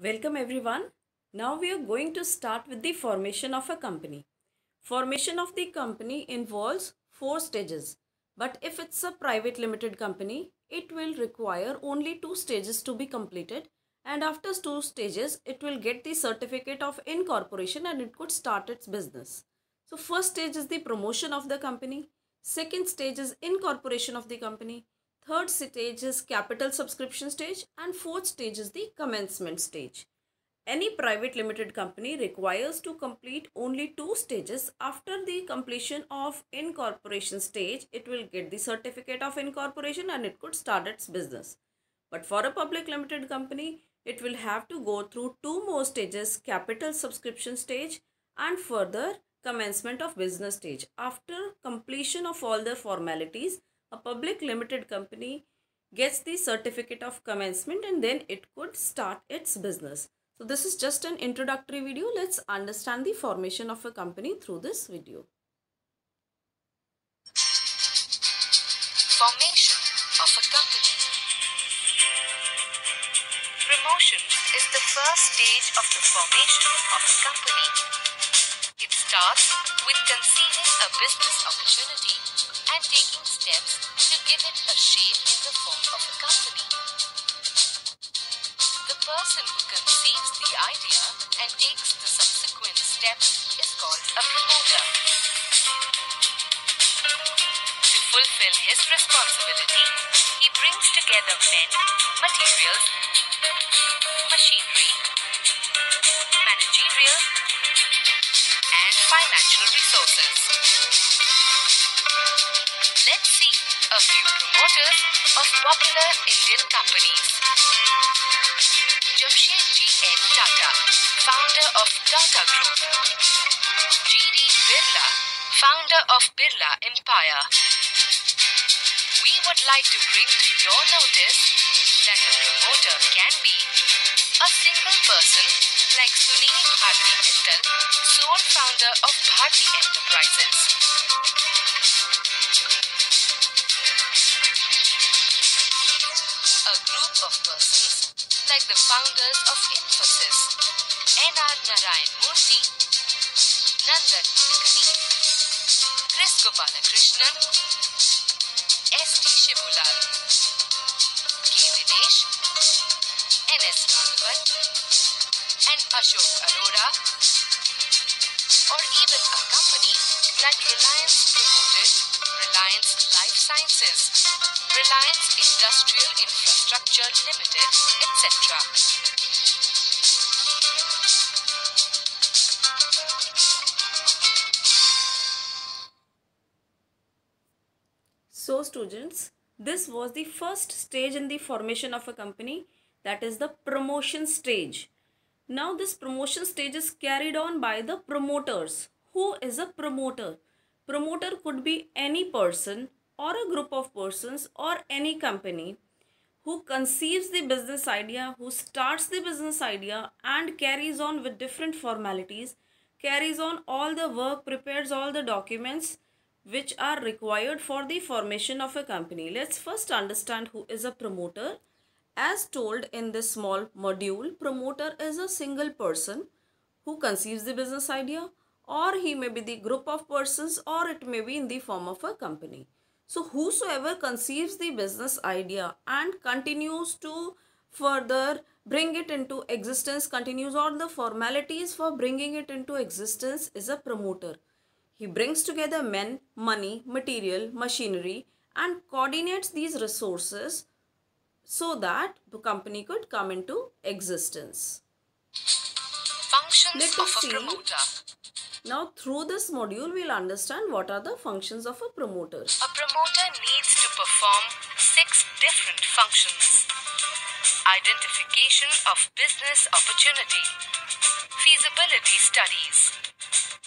Welcome everyone. Now we are going to start with the formation of a company. Formation of the company involves 4 stages. But if it's a private limited company, it will require only 2 stages to be completed. And after 2 stages, it will get the certificate of incorporation and it could start its business. So first stage is the promotion of the company. Second stage is incorporation of the company. Third stage is capital subscription stage, and fourth stage is the commencement stage. Any private limited company requires to complete only 2 stages. After the completion of incorporation stage, it will get the certificate of incorporation and it could start its business. But for a public limited company, it will have to go through 2 more stages: capital subscription stage and further commencement of business stage. After completion of all the formalities, a public limited company gets the certificate of commencement and then it could start its business. So this is just an introductory video. Let's understand the formation of a company through this video. Formation of a company. Promotion is the first stage of the formation of a company. It starts with conceiving a business opportunity and taking steps to give it a shape in the form of a company. The person who conceives the idea and takes the subsequent steps is called a promoter. To fulfill his responsibility, he brings together men, materials, machinery, managerial, and financial resources. Let's see a few promoters of popular Indian companies. Jamshedji N. Tata, founder of Tata Group. G.D. Birla, founder of Birla Empire. We would like to bring to your notice that a promoter can be a single person like Sunil Bharti Mittal, sole founder of Bharti Enterprises. A group of persons like the founders of Infosys, N.R. Narayan Murthy, Nandan Nilekani, Chris Gopalakrishnan, S.T. Shivulal, K. Dinesh, N.S. Raghavan, and Ashok Arora, or even a company like Reliance Promoted, Reliance Life Sciences, Reliance Industrial Infrastructure Limited, etc. So students, this was the first stage in the formation of a company, that is the promotion stage. Now this promotion stage is carried on by the promoters. Who is a promoter? Promoter could be any person or a group of persons or any company who conceives the business idea, who starts the business idea and carries on with different formalities, carries on all the work, prepares all the documents which are required for the formation of a company. Let's first understand who is a promoter. As told in this small module, promoter is a single person who conceives the business idea, or he may be the group of persons, or it may be in the form of a company. So whosoever conceives the business idea and continues to further bring it into existence, continues all the formalities for bringing it into existence, is a promoter. He brings together men, money, material, machinery and coordinates these resources so that the company could come into existence. Functions Let of us a see. promoter. Now through this module, we'll understand what are the functions of a promoter. A promoter needs to perform 6 different functions. Identification of business opportunity, feasibility studies,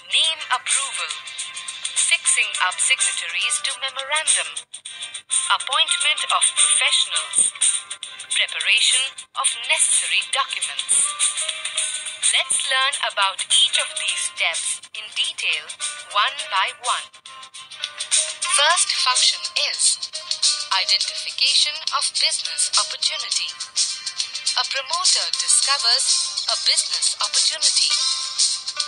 name approval, fixing up signatories to memorandum, appointment of professionals, preparation of necessary documents. Let's learn about each of these steps in detail, one by one. First function is identification of business opportunity. a promoter discovers a business opportunity.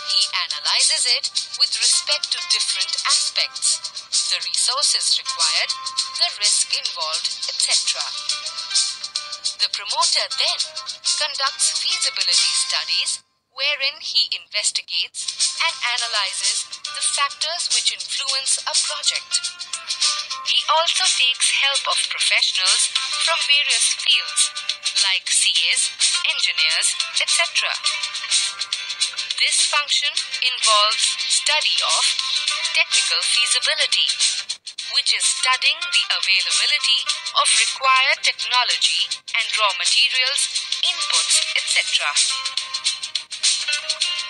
He analyzes it with respect to different aspects, the resources required, the risk involved, etc. The promoter then conducts feasibility studies wherein he investigates and analyzes the factors which influence a project. He also takes help of professionals from various fields like CAs, engineers, etc. This function involves study of technical feasibility, which is studying the availability of required technology and raw materials, inputs, etc.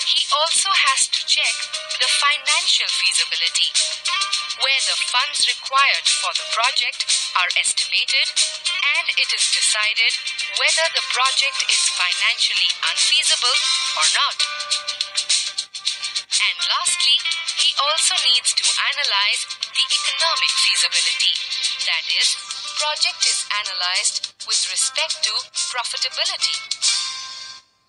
He also has to check the financial feasibility, where the funds required for the project are estimated and it is decided whether the project is financially unfeasible or not. And lastly, he also needs to analyze the economic feasibility. That is, project is analyzed with respect to profitability.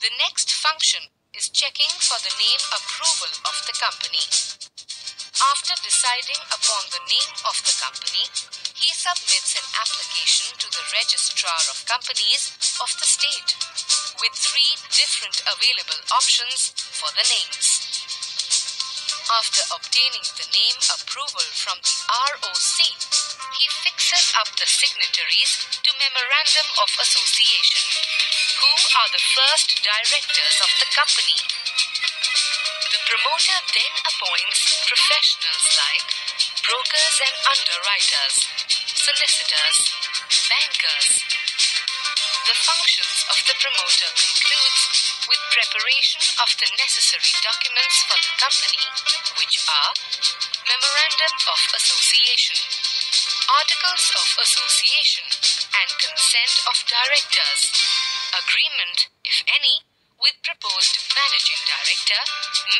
The next function is checking for the name approval of the company. After deciding upon the name of the company, he submits an application to the Registrar of Companies of the state with 3 different available options for the names. After obtaining the name approval from the ROC, he fixes up the signatories to Memorandum of Association, who are the first directors of the company. The promoter then appoints professionals like brokers and underwriters, solicitors, bankers. The functions of the promoter concludes with preparation of the necessary documents for the company, which are Memorandum of Association, Articles of Association and Consent of Directors, Agreement, if any, with proposed Managing Director,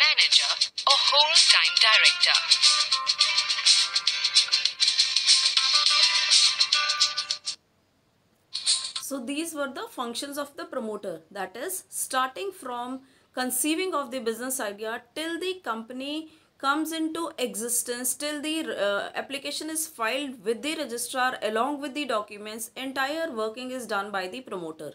Manager or Whole-Time Director. So these were the functions of the promoter, that is starting from conceiving of the business idea till the company comes into existence, till the application is filed with the registrar along with the documents. Entire working is done by the promoter.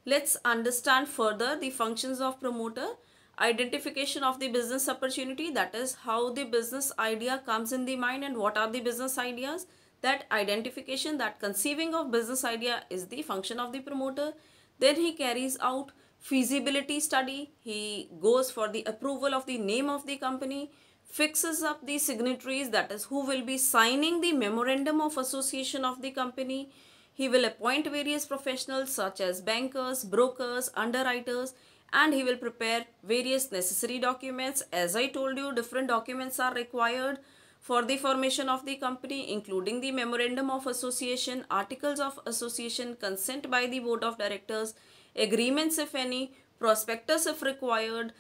Let's understand further the functions of promoter. Identification of the business opportunity, that is how the business idea comes in the mind and what are the business ideas. That identification, that conceiving of business idea is the function of the promoter. Then he carries out feasibility study. He goes for the approval of the name of the company, fixes up the signatories, that is who will be signing the memorandum of association of the company. He will appoint various professionals such as bankers, brokers, underwriters, and he will prepare various necessary documents. As I told you, different documents are required for the formation of the company, including the memorandum of association, articles of association, consent by the board of directors, agreements if any, prospectus if required,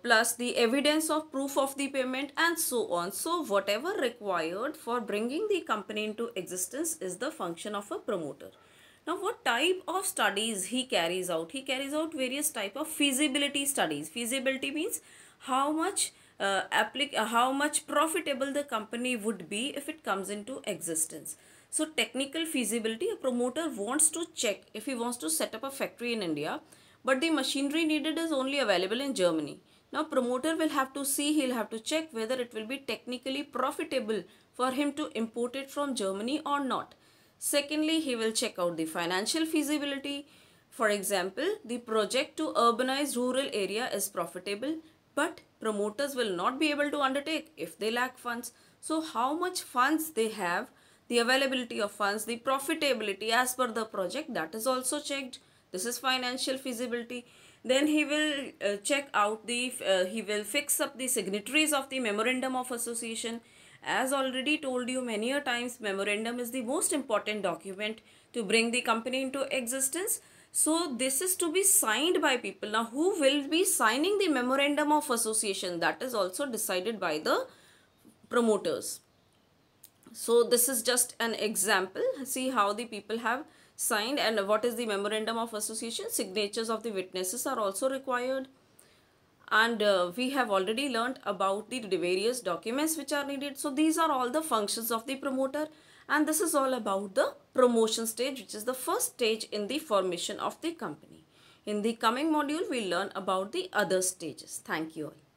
plus the evidence of proof of the payment and so on. So whatever required for bringing the company into existence is the function of a promoter. Now what type of studies he carries out? He carries out various type of feasibility studies. Feasibility means how much profitable the company would be if it comes into existence. So technical feasibility, a promoter wants to check if he wants to set up a factory in India, but the machinery needed is only available in Germany. Now promoter will have to see, he'll have to check whether it will be technically profitable for him to import it from Germany or not. Secondly, he will check out the financial feasibility. For example, the project to urbanize rural area is profitable, but promoters will not be able to undertake if they lack funds. So how much funds they have, the availability of funds, the profitability as per the project, that is also checked. This is financial feasibility. Then he will check out the, he will fix up the signatories of the memorandum of association. As already told you many a times, memorandum is the most important document to bring the company into existence. So this is to be signed by people. Now who will be signing the memorandum of association? That is also decided by the promoters. So this is just an example. See how the people have signed. And what is the memorandum of association? Signatures of the witnesses are also required. And we have already learnt about the various documents which are needed. So these are all the functions of the promoter, and this is all about the promotion stage, which is the first stage in the formation of the company. In the coming module, we'll learn about the other stages. Thank you all.